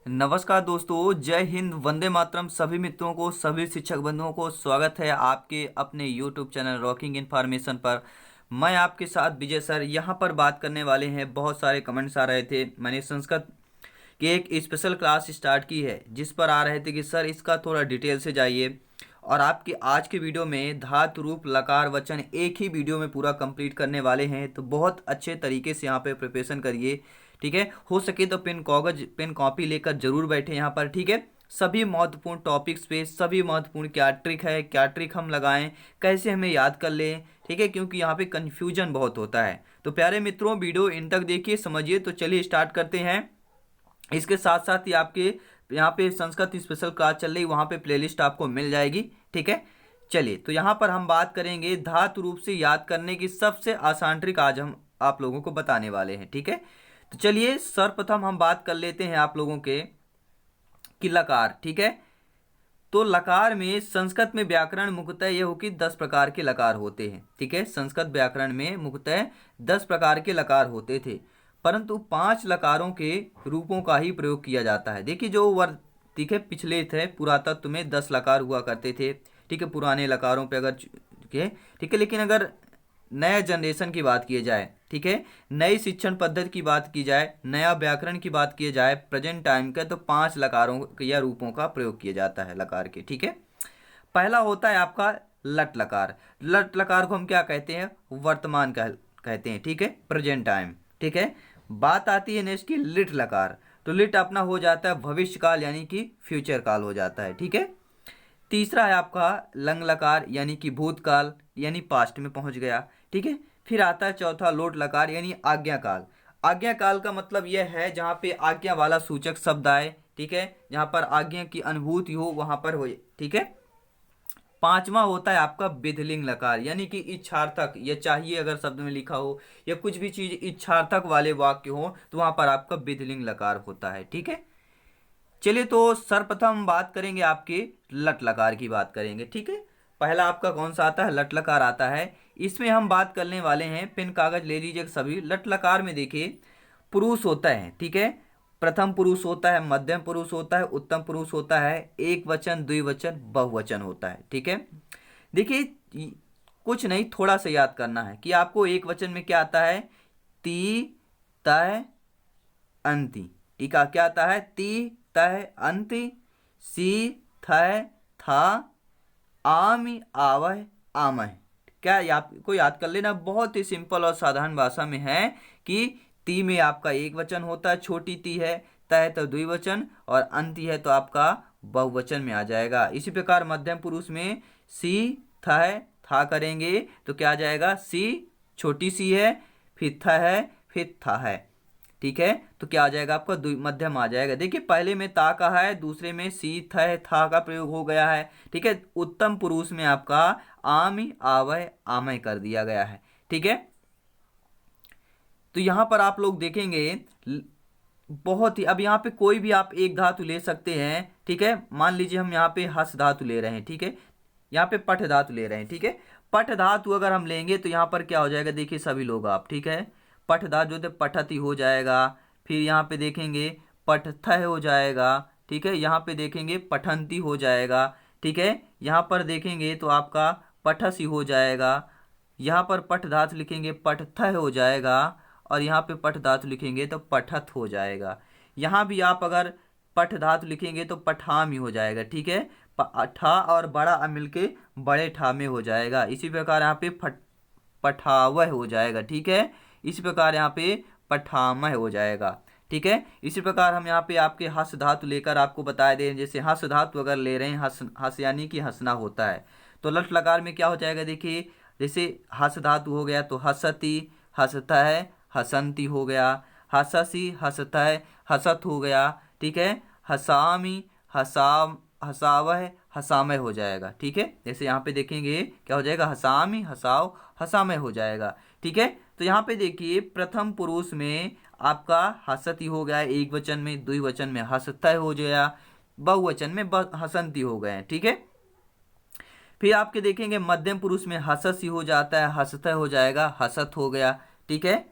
नमस्कार दोस्तों, जय हिंद, वंदे मातरम। सभी मित्रों को, सभी शिक्षक बंधुओं को स्वागत है आपके अपने यूट्यूब चैनल रॉकिंग इन्फॉर्मेशन पर। मैं आपके साथ विजय सर यहाँ पर बात करने वाले हैं। बहुत सारे कमेंट्स आ रहे थे। मैंने संस्कृत की एक स्पेशल क्लास स्टार्ट की है जिस पर आ रहे थे कि सर इसका थोड़ा डिटेल से जाइए। और आपकी आज की वीडियो में धातु रूप लकार वचन एक ही वीडियो में पूरा कंप्लीट करने वाले हैं, तो बहुत अच्छे तरीके से यहाँ पे प्रिपरेशन करिए। ठीक है, हो सके तो पेन कागज पेन कॉपी लेकर जरूर बैठे यहाँ पर। ठीक है, सभी महत्वपूर्ण टॉपिक्स पे सभी महत्वपूर्ण क्या ट्रिक है, क्या ट्रिक हम लगाएं, कैसे हमें याद कर लें। ठीक है, क्योंकि यहाँ पे कन्फ्यूजन बहुत होता है। तो प्यारे मित्रों, वीडियो इन तक देखिए, समझिए। तो चलिए स्टार्ट करते हैं। इसके साथ साथ ही आपके यहाँ पे संस्कृत स्पेशल क्लास चल रही, वहाँ पे प्लेलिस्ट आपको मिल जाएगी। ठीक है, चलिए तो यहाँ पर हम बात करेंगे धातु रूप से याद करने की सबसे आसान ट्रिक आज हम आप लोगों को बताने वाले हैं। ठीक है, तो चलिए सर्वप्रथम हम बात कर लेते हैं आप लोगों के कि लकार। ठीक है, तो लकार में संस्कृत में व्याकरण मुख्यतः यह हो कि 10 प्रकार के लकार होते हैं। ठीक है, संस्कृत व्याकरण में मुख्यतः 10 प्रकार के लकार होते थे, परंतु 5 लकारों के रूपों का ही प्रयोग किया जाता है। देखिए जो वर्ग, ठीक है, पिछले थे पुरातत्व में 10 लकार हुआ करते थे। ठीक है, पुराने लकारों पे अगर ठीक है, लेकिन अगर नया जनरेशन की बात की जाए, ठीक है, नई शिक्षण पद्धति की बात की जाए, नया व्याकरण की बात की जाए प्रेजेंट टाइम का, तो 5 लकारों या रूपों का प्रयोग किया जाता है लकार के। ठीक है, पहला होता है आपका लट लकार। लट लकार को हम क्या कहते हैं? वर्तमान कहते हैं। ठीक है, प्रेजेंट टाइम। ठीक है, बात आती है नेक्स्ट की लिट लकार। तो लिट अपना हो जाता है भविष्य काल, यानी कि फ्यूचर काल हो जाता है। ठीक है, तीसरा है आपका लंग लकार, यानी कि भूतकाल, यानी पास्ट में पहुंच गया। ठीक है, फिर आता है चौथा लोट लकार, यानी आज्ञा काल। आज्ञा काल का मतलब यह है जहां पे आज्ञा वाला सूचक शब्द आए। ठीक है, जहां पर आज्ञा की अनुभूति हो वहां पर हो। ठीक है, पांचवा होता है आपका विधिलिंग लकार, यानी कि इच्छार्थक या चाहिए अगर शब्द में लिखा हो, या कुछ भी चीज इच्छार्थक वाले वाक्य हो, तो वहां पर आपका विधिलिंग लकार होता है। ठीक है, चलिए तो सर्वप्रथम बात करेंगे आपके लट लकार की बात करेंगे। ठीक है, पहला आपका कौन सा आता है? लट लकार आता है। इसमें हम बात करने वाले हैं, पेन कागज ले लीजिए सभी। लट लकार में देखिए पुरुष होता है। ठीक है, प्रथम पुरुष होता है, मध्यम पुरुष होता है, उत्तम पुरुष होता है, एक वचन, द्विवचन, बहुवचन होता है। ठीक है, देखिए कुछ नहीं, थोड़ा सा याद करना है कि आपको एक वचन में क्या आता है? ती, तय, अंति। ठीक है, क्या आता है? ती, तय, अंति, सी, थय, था, आमि, आवह, आमह। क्या आपको याद कर लेना, बहुत ही सिंपल और साधारण भाषा में है कि ती में आपका एक वचन होता है, छोटी ती है, तय तो द्विवचन, और अंति है तो आपका बहुवचन में आ जाएगा। इसी प्रकार मध्यम पुरुष में सी, थय, था करेंगे तो क्या आ जाएगा? सी छोटी सी है, फिर थ है, फिर था है। ठीक है, तो क्या आ जाएगा आपका? मध्यम आ जाएगा। देखिए पहले में ता का है, दूसरे में सी, थ, था का प्रयोग हो गया है। ठीक है, उत्तम पुरुष में आपका आमि, आवह, आमय कर दिया गया है। ठीक है, तो यहां पर आप लोग देखेंगे बहुत ही, अब यहाँ पे कोई भी आप एक धातु ले सकते हैं। ठीक है, मान लीजिए हम यहाँ पे हस धातु ले रहे हैं। ठीक है, यहाँ पे पठ धातु ले रहे हैं। ठीक है, पठ धातु अगर हम लेंगे तो यहाँ पर क्या हो जाएगा? देखिए सभी लोग आप, ठीक है, पठ धातु जो थे पठती हो जाएगा। फिर यहाँ पे देखेंगे पठथ हो जाएगा। ठीक है, यहाँ पे देखेंगे पठंती हो जाएगा। ठीक है, यहाँ पर देखेंगे तो आपका पठसी हो जाएगा। यहाँ पर पठ धातु लिखेंगे पठथ हो जाएगा, और यहाँ पे पठ धातु लिखेंगे तो पठत हो जाएगा। यहाँ भी आप अगर पठ धातु लिखेंगे तो पठाम ही हो जाएगा। ठीक है, ठा और बड़ा अ मिलके बड़े ठा में हो जाएगा। इसी प्रकार यहाँ पे पठावह हो जाएगा। ठीक है, इसी प्रकार यहाँ पे पठामह हो जाएगा। ठीक है, इसी प्रकार हम यहाँ पे आपके हस धातु लेकर आपको बता दें, जैसे हस धातु अगर ले रहे हैं, हस यानी कि हंसना होता है, तो लट लकार में क्या हो जाएगा? देखिए जैसे हस धातु हो गया तो हसती, हंसता है, हसंती हो गया, हससी, हंसता है, हसत हो गया। ठीक है, हसामी, हसाम, हसावह, हसामय हो जाएगा। ठीक है, जैसे यहाँ पे देखेंगे क्या हो जाएगा? हसामी, हसाव, हसामय हो जाएगा। ठीक है, तो यहाँ पे देखिए प्रथम पुरुष में आपका हसती हो गया एक वचन में, द्विवचन में हसतय हो गया, बहुवचन में हसंती हो गए। ठीक है, फिर आपके देखेंगे मध्यम पुरुष में हससी हो जाता है, हसतय हो जाएगा, हसत हो गया। ठीक है,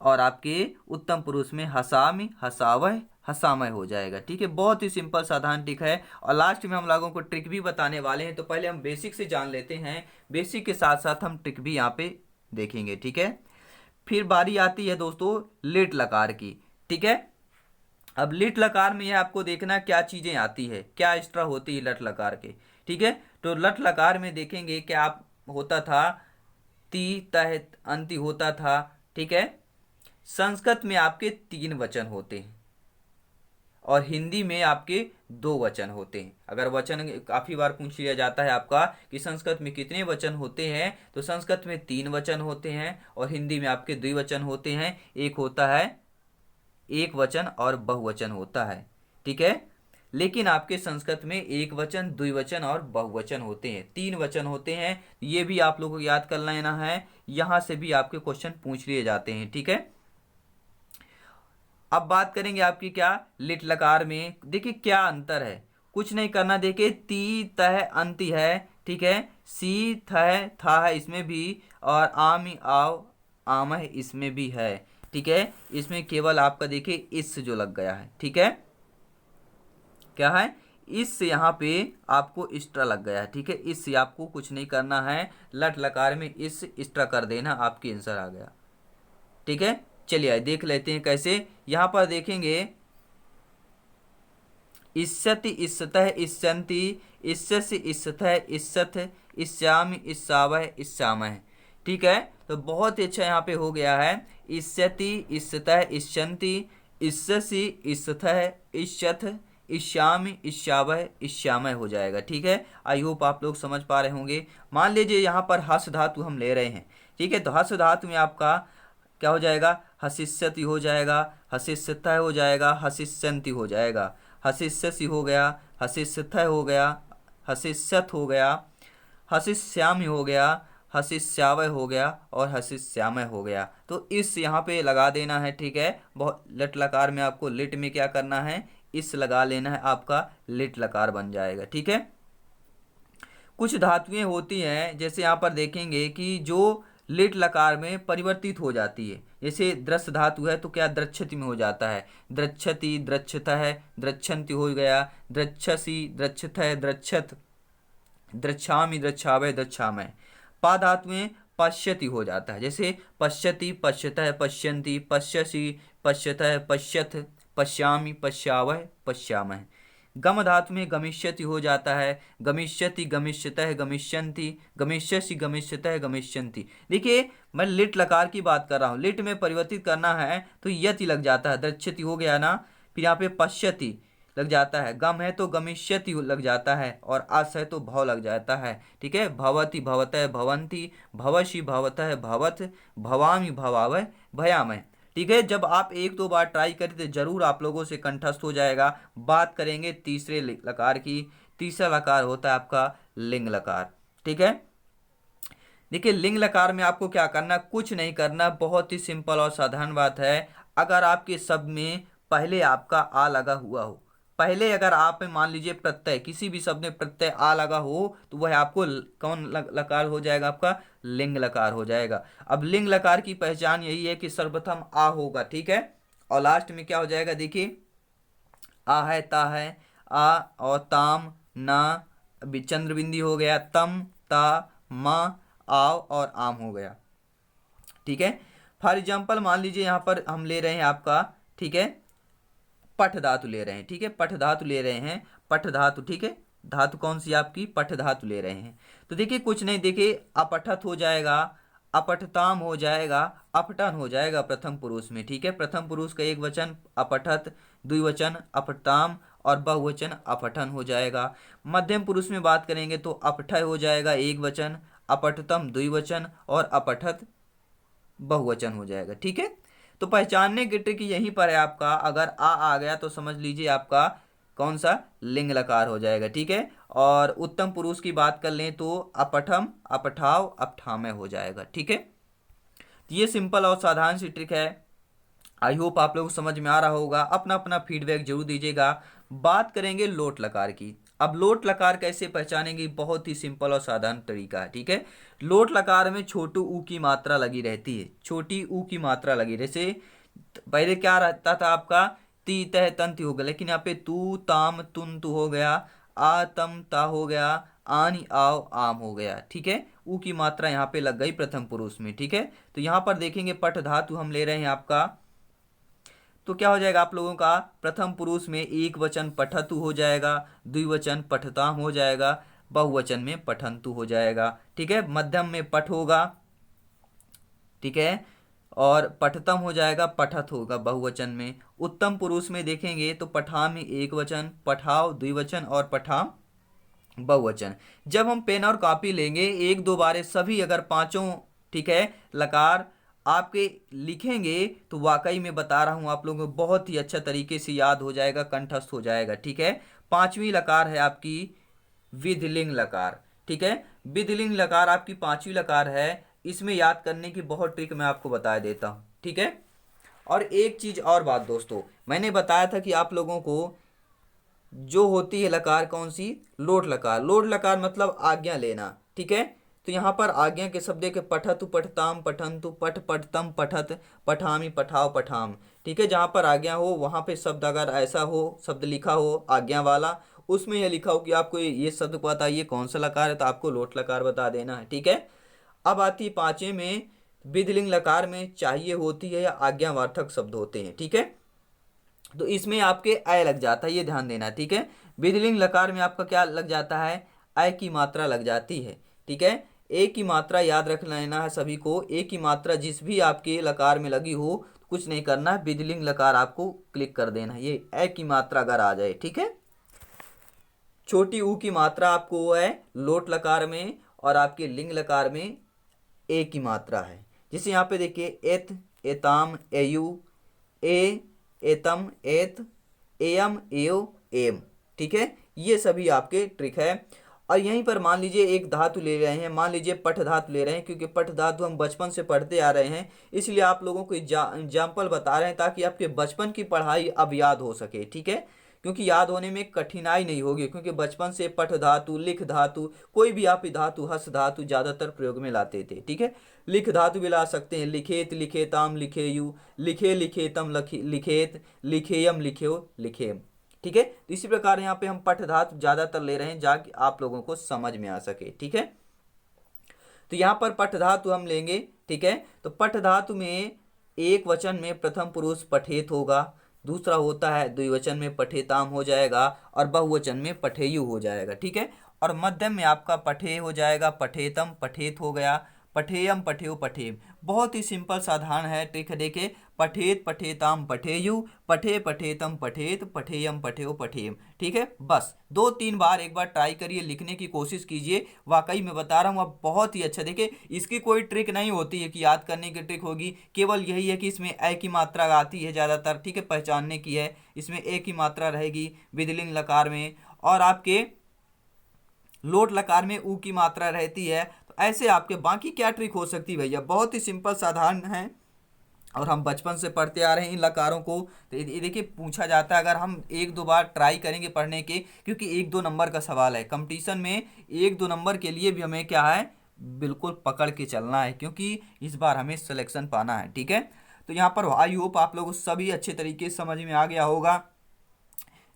और आपके उत्तम पुरुष में हसामी, हसावह, हसामय हो जाएगा। ठीक है, बहुत ही सिंपल साधारण ट्रिक है। और लास्ट में हम लोगों को ट्रिक भी बताने वाले हैं, तो पहले हम बेसिक से जान लेते हैं, बेसिक के साथ साथ हम ट्रिक भी यहाँ पे देखेंगे। ठीक है, फिर बारी आती है दोस्तों लिट लकार की। ठीक है, अब लिट लकार में यह आपको देखना क्या चीजें आती है, क्या एक्स्ट्रा होती है लट लकार के। ठीक है, तो लट लकार में देखेंगे क्या आप होता था, ती तह अंति होता था। ठीक है, संस्कृत में आपके 3 वचन होते हैं और हिंदी में आपके 2 वचन होते हैं। अगर वचन काफी बार पूछ लिया जाता है आपका कि संस्कृत में कितने वचन होते हैं, तो संस्कृत में 3 वचन होते हैं और हिंदी में आपके 2 वचन होते हैं। एक होता है एक वचन और बहुवचन होता है। ठीक है, लेकिन आपके संस्कृत में एक वचन, द्विवचन और बहुवचन होते हैं, 3 वचन होते हैं। ये भी आप लोगों को याद कर लेना है, यहां से भी आपके क्वेश्चन पूछ लिए जाते हैं। ठीक है, अब बात करेंगे आपकी क्या लिट लकार में। देखिए क्या अंतर है, कुछ नहीं करना। देखिए ती तह अंति है। ठीक है, सी थह था है इसमें भी, और आम आव आम है इसमें भी है। ठीक है, इसमें केवल आपका देखिए इस जो लग गया है। ठीक है, क्या है, इस यहाँ पे आपको एक्स्ट्रा लग गया है। ठीक है, इससे आपको कुछ नहीं करना है, लट लकार में इस एक्स्ट्रा कर देना, आपकी आंसर आ गया। ठीक है, चलिए देख लेते हैं कैसे। यहां पर देखेंगे इस्सति इस्सतः इस्सन्ति, इस्ससि इस्सतः इस्सथ, इस्यामि इस्सावह इस्सामः। ठीक है, तो बहुत ही अच्छा यहाँ पे हो गया है। इस्सति इस्सतः इस्सन्ति, इस्ससि इस्सतः इस्सथ, इस्यामि इस्सावह इस्सामः हो जाएगा। ठीक है, आई होप आप लोग समझ पा रहे होंगे। मान लीजिए यहाँ पर हस धातु हम ले रहे हैं। ठीक है, तो हस धातु में आपका क्या हो जाएगा, हसिष्यति हो जाएगा, हसिष्यतः हो जाएगा, हसिष्यन्ति हो जाएगा, हसिष्यसि हो गया, हसिष्यतः हो गया, हसिष्यत हो गया, हसिष्यामि हो गया, हसिष्यावय हो गया और हसिष्यामय हो गया। तो इस यहाँ पे लगा देना है। ठीक है, बहुत लट लकार में आपको लिट में क्या करना है, इस लगा लेना है, आपका लिट लकार बन जाएगा। ठीक है, कुछ धातुएं होती हैं, जैसे यहाँ पर देखेंगे कि जो लिट लकार में परिवर्तित हो जाती है। जैसे द्रस धातु है तो क्या द्रच्छति में हो जाता है, द्रच्छति द्रच्छतः द्रच्छन्ति हो गया, द्रच्छसि द्रच्छतः द्रच्छत, द्रच्छामि द्रच्छावय द्रच्छामय। पा धातुएं पश्यति हो जाता है, जैसे पश्यति पश्यतः पश्यन्ति, पश्यसि पश्यतः पश्यथ, पश्यामि पश्यावह पश्यामः। गम धातु में गमिष्यति हो जाता है, गमिष्यति गमिष्यतः गमिष्यन्ति, गमिष्यसि गमिष्यतः गमिष्यन्ति। देखिए मैं लिट लकार की बात कर रहा हूँ, लिट में परिवर्तित करना है तो यति लग जाता है, द्रच्छति हो गया ना, फिर यहाँ पे पश्यति लग जाता है, गम है तो गमिष्यति लग जाता है, और अस है तो भव लग जाता है। ठीक है, भवति भवतः भवन्ति, भवसि भवतः भवत, भवामि भवावह भयामह। ठीक है, जब आप 1-2 बार ट्राई करें तो जरूर आप लोगों से कंठस्थ हो जाएगा। बात करेंगे तीसरे लकार की। तीसरा लकार होता है आपका लिंग लकार। ठीक है, देखिए लिंग लकार में आपको क्या करना, कुछ नहीं करना, बहुत ही सिंपल और साधारण बात है। अगर आपके शब्द में पहले आपका आ लगा हुआ हो, पहले अगर आप मान लीजिए प्रत्यय, किसी भी शब्द में प्रत्यय आ लगा हो, तो वह आपको कौन लकार हो जाएगा, आपका लिंग लकार हो जाएगा। अब लिंग लकार की पहचान यही है कि सर्वप्रथम आ होगा। ठीक है, और लास्ट में क्या हो जाएगा, देखिए आ है, ता है, आ और ताम ना, चंद्र बिंदी हो गया, तम ता म आव और आम हो गया। ठीक है, फॉर एग्जाम्पल मान लीजिए यहाँ पर हम ले रहे हैं आपका, ठीक है, पठ धातु ले रहे हैं। ठीक है, पठ धातु ले रहे हैं, पठ धातु। ठीक है, धातु कौन सी आपकी, पठ धातु ले रहे हैं। तो देखिए कुछ नहीं, देखिए अपठत हो जाएगा, अपठताम हो जाएगा, अपठन हो जाएगा प्रथम पुरुष में। ठीक है, प्रथम पुरुष का एक वचन अपठत, द्विवचन अपठताम और बहुवचन अपठन हो जाएगा। मध्यम पुरुष में बात करेंगे तो अपठय हो जाएगा एक वचन, अपठतम द्विवचन और अपठत बहुवचन हो जाएगा। ठीक है, तो पहचानने की ट्रिक यहीं पर है आपका, अगर आ गया तो समझ लीजिए आपका कौन सा लिंग लकार हो जाएगा। ठीक है, और उत्तम पुरुष की बात कर लें तो अपठम अपठाव अपठामय हो जाएगा। ठीक है, तो ये सिंपल और साधारण सी ट्रिक है। आई होप आप लोग समझ में आ रहा होगा। अपना अपना फीडबैक जरूर दीजिएगा। बात करेंगे लोट लकार की। अब लोट लकार कैसे पहचानेंगे, बहुत ही सिंपल और साधारण तरीका है। ठीक है, लोट लकार में छोटू ऊ की मात्रा लगी रहती है, छोटी ऊ की मात्रा लगी। जैसे पहले क्या रहता था आपका, ती तह तंति हो गया, लेकिन यहाँ पे तू ताम तुन तु हो गया, आ तम ता हो गया, आनी आओ आम हो गया। ठीक है, ऊ की मात्रा यहाँ पे लग गई प्रथम पुरुष में। ठीक है, तो यहाँ पर देखेंगे पठ धातु हम ले रहे हैं आपका, तो क्या हो जाएगा आप लोगों का, प्रथम पुरुष में एक वचन पठतु हो जाएगा, द्विवचन पठताम हो जाएगा, बहुवचन में पठंतु हो जाएगा। ठीक है, मध्यम में पठ होगा। ठीक है, और पठतम हो जाएगा, पठत होगा बहुवचन में। उत्तम पुरुष में देखेंगे तो पठाम में एक वचन, पठाव द्विवचन और पठाम बहुवचन। जब हम पेन और कॉपी लेंगे एक दो बारे सभी अगर पांचों, ठीक है, लकार आपके लिखेंगे तो वाकई में बता रहा हूं आप लोगों को बहुत ही अच्छा तरीके से याद हो जाएगा, कंठस्थ हो जाएगा। ठीक है, पांचवी लकार है आपकी विधिलिंग लकार। ठीक है, विधिलिंग लकार आपकी पांचवी लकार है। इसमें याद करने की बहुत ट्रिक मैं आपको बता देता हूं। ठीक है, और एक चीज और बात दोस्तों, मैंने बताया था कि आप लोगों को जो होती है लकार कौन सी, लोट लकार। लोट लकार मतलब आज्ञा लेना। ठीक है, तो यहाँ पर आज्ञा के शब्द के पठतु पठताम पठंतु पठ पठतम पठत पठामी पठाओ पठाम। ठीक है, जहाँ पर आज्ञा हो वहाँ पे शब्द अगर ऐसा हो, शब्द लिखा हो आज्ञा वाला, उसमें यह लिखा हो कि आपको ये शब्द बताइए कौन सा लकार है, तो आपको लोट लकार बता देना है। ठीक है, अब आती है पांचवें में, विधिलिंग लकार में चाहिए होती है या आज्ञावार्थक शब्द होते हैं। ठीक है, तो इसमें आपके अय लग जाता है, ये ध्यान देना। ठीक है, विधिलिंग लकार में आपका क्या लग जाता है, अय की मात्रा लग जाती है। ठीक है, ए की मात्रा याद रख लेना है सभी को, ए की मात्रा जिस भी आपके लकार में लगी हो कुछ नहीं करना है, विधिलिंग लकार आपको क्लिक कर देना है, ये अय की मात्रा अगर आ जाए। ठीक है, छोटी ऊ की मात्रा आपको वो है लोट लकार में, और आपके लिंग लकार में ए की मात्रा है। जिसे यहाँ पे देखिए एत एताम एयु, ए एतम एत, एयम एयो एम। ठीक है, ये सभी आपके ट्रिक है। और यहीं पर मान लीजिए एक धातु ले रहे हैं, मान लीजिए पठ धातु ले रहे हैं, क्योंकि पठ धातु हम बचपन से पढ़ते आ रहे हैं, इसलिए आप लोगों को एग्जाम्पल बता रहे हैं ताकि आपके बचपन की पढ़ाई अब याद हो सके। ठीक है, क्योंकि याद होने में कठिनाई नहीं होगी, क्योंकि बचपन से पठ धातु लिख धातु कोई भी आप धातु हस धातु ज्यादातर प्रयोग में लाते थे। ठीक है, लिख धातु भी ला सकते हैं, लिखेत लिखेताम लिखेयु, लिखे लिखेतम लिखेत, लिखेयम लिखेओ लिखेम। ठीक है, तो इसी प्रकार यहाँ पे हम पठ धातु ज्यादातर ले रहे हैं जाके आप लोगों को समझ में आ सके। ठीक है, तो यहाँ पर पठ धातु हम लेंगे। ठीक है, तो पठ धातु में एक वचन में प्रथम पुरुष पठेत होगा, दूसरा होता है द्विवचन में पठेताम हो जाएगा, और बहुवचन में पठेयु हो जाएगा। ठीक है, और मध्यम में आपका पठे हो जाएगा, पठेतम पठेत हो गया, पठेयम पठेयु पठेम। बहुत ही सिंपल साधारण है ट्रिक। देखे, पठेत पठेताम पठेयु, पठे पठेतम पठेत, पठेयम पठेयु पठेम। ठीक है, बस दो तीन बार एक बार ट्राई करिए, लिखने की कोशिश कीजिए, वाकई में बता रहा हूँ अब बहुत ही अच्छा। देखिए, इसकी कोई ट्रिक नहीं होती है कि याद करने की ट्रिक होगी, केवल यही है कि इसमें ए की मात्रा आती है ज़्यादातर। ठीक है, पहचानने की है, इसमें ए की मात्रा रहेगी विधिलिंग लकार में, और आपके लोट लकार में ऊ की मात्रा रहती है। तो ऐसे आपके बाकी क्या ट्रिक हो सकती है भैया, बहुत ही सिंपल साधारण है, और हम बचपन से पढ़ते आ रहे हैं इन लकारों को। तो ये देखिए पूछा जाता है, अगर हम एक दो बार ट्राई करेंगे पढ़ने के, क्योंकि एक दो नंबर का सवाल है कंपटीशन में, एक दो नंबर के लिए भी हमें क्या है, बिल्कुल पकड़ के चलना है, क्योंकि इस बार हमें सिलेक्शन पाना है। ठीक है, तो यहाँ पर आई होप आप लोगों को सभी अच्छे तरीके से समझ में आ गया होगा।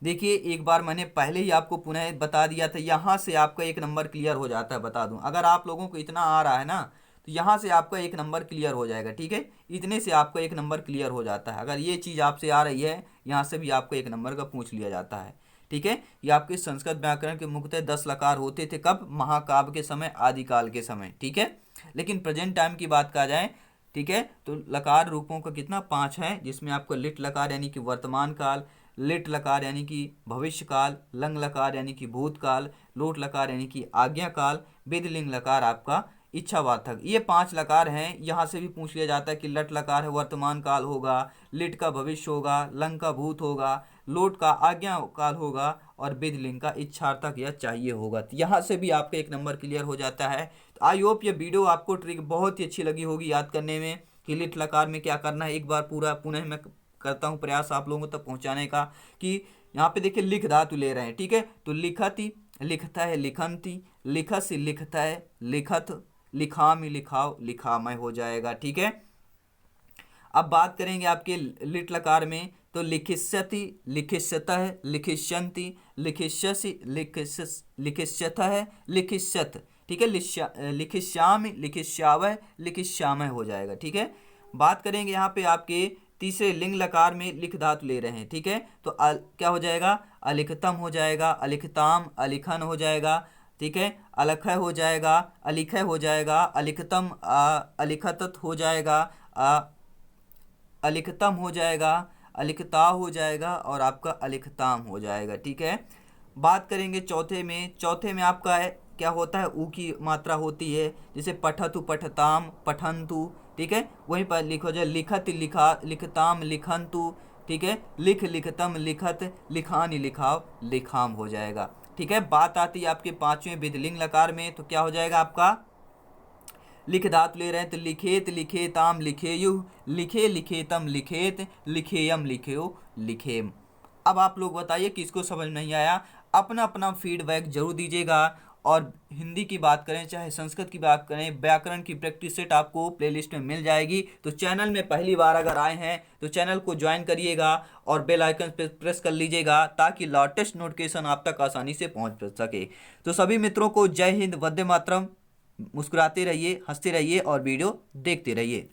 देखिए, एक बार मैंने पहले ही आपको पुनः बता दिया था, यहाँ से आपका एक नंबर क्लियर हो जाता है। बता दूं, अगर आप लोगों को इतना आ रहा है ना, तो यहाँ से आपका एक नंबर क्लियर हो जाएगा। ठीक है, इतने से आपका एक नंबर क्लियर हो जाता है। अगर ये चीज़ आपसे आ रही है, यहाँ से भी आपको एक नंबर का पूछ लिया जाता है। ठीक है, ये आपके संस्कृत व्याकरण के मुख्यतः 10 लकार होते थे, कब, महाकाव्य के समय, आदिकाल के समय। ठीक है, लेकिन प्रेजेंट टाइम की बात कहा जाए, ठीक है, तो लकार रूपों का कितना, 5 है, जिसमें आपको लिट लकार यानी कि वर्तमान काल, लिट लकार यानी कि भविष्य काल, लंग लकार यानी कि भूतकाल, लोट लकार यानी कि आज्ञा काल, विधिलिंग लकार आपका इच्छावार्थक। ये 5 लकार हैं। यहाँ से भी पूछ लिया जाता है कि लट लकार है वर्तमान काल होगा, लिट का भविष्य होगा, लंग का भूत होगा, लोट का आज्ञा काल होगा, और विधिलिंग का इच्छार्थक या चाहिए होगा। तो यहाँ से भी आपका एक नंबर क्लियर हो जाता है। तो आई होप ये वीडियो आपको ट्रिक बहुत ही अच्छी लगी होगी याद करने में, कि लिट लकार में क्या करना है। एक बार पूरा पुनः मैं करता हूँ प्रयास आप लोगों तक पहुँचाने का, कि यहाँ पे देखिए लिख धातु ले रहे हैं। ठीक है, तो लिखती लिखता है लिखंती, लिखसी लिखता है लिखत, लिखामी लिखाओ लिखामय हो जाएगा। ठीक है, अब बात करेंगे आपके लिट लकार में, तो लिखिष्यति, लिखिष्यतः, लिखिष्यन्ति, लिखिष्यसि, लिखिष्यतः, लिखिष्यत। ठीक है, लिखिष्यामि, लिखिष्यावः, लिखिष्यामः हो जाएगा। ठीक है, बात करेंगे यहाँ पे आपके तीसरे लिंग लकार में लिख धातु ले रहे हैं। ठीक है, तो क्या हो जाएगा, अलिखतम हो जाएगा, अलिखताम, अलिखन हो जाएगा। ठीक है, अलखय हो जाएगा, अलिखय हो जाएगा, अलिखतम, अलिखतत हो जाएगा, अलिखतम हो जाएगा, अलिखता हो जाएगा और आपका अलिखताम हो जाएगा। ठीक है, बात करेंगे चौथे में। चौथे में आपका है क्या होता है, ऊ की मात्रा होती है, जैसे पठतु, पठताम, पठन्तु। ठीक है, वहीं पर लिखो जाए लिखत, लिखा, लिखताम, लिखन्तु। ठीक है, लिख, लिखतम, लिखत, लिखानि, लिखाव, लिखाम हो जाएगा। ठीक है, बात आती है आपके पांचवें विधिलिंग लकार में, तो क्या हो जाएगा आपका, लिख धातु ले रहे हैं तो लिखेत, लिखेताम, लिखेयु, लिखे, लिखेतम, लिखेत, लिखेयम, लिखेयो, लिखेम। अब आप लोग बताइए किसको समझ नहीं आया, अपना अपना फीडबैक जरूर दीजिएगा। और हिंदी की बात करें चाहे संस्कृत की बात करें, व्याकरण की प्रैक्टिस सेट आपको प्लेलिस्ट में मिल जाएगी। तो चैनल में पहली बार अगर आए हैं तो चैनल को ज्वाइन करिएगा और बेल आइकन पे प्रेस कर लीजिएगा ताकि लेटेस्ट नोटिफिकेशन आप तक आसानी से पहुंच सके। तो सभी मित्रों को जय हिंद, वंदे मातरम। मुस्कुराते रहिए, हंसते रहिए और वीडियो देखते रहिए।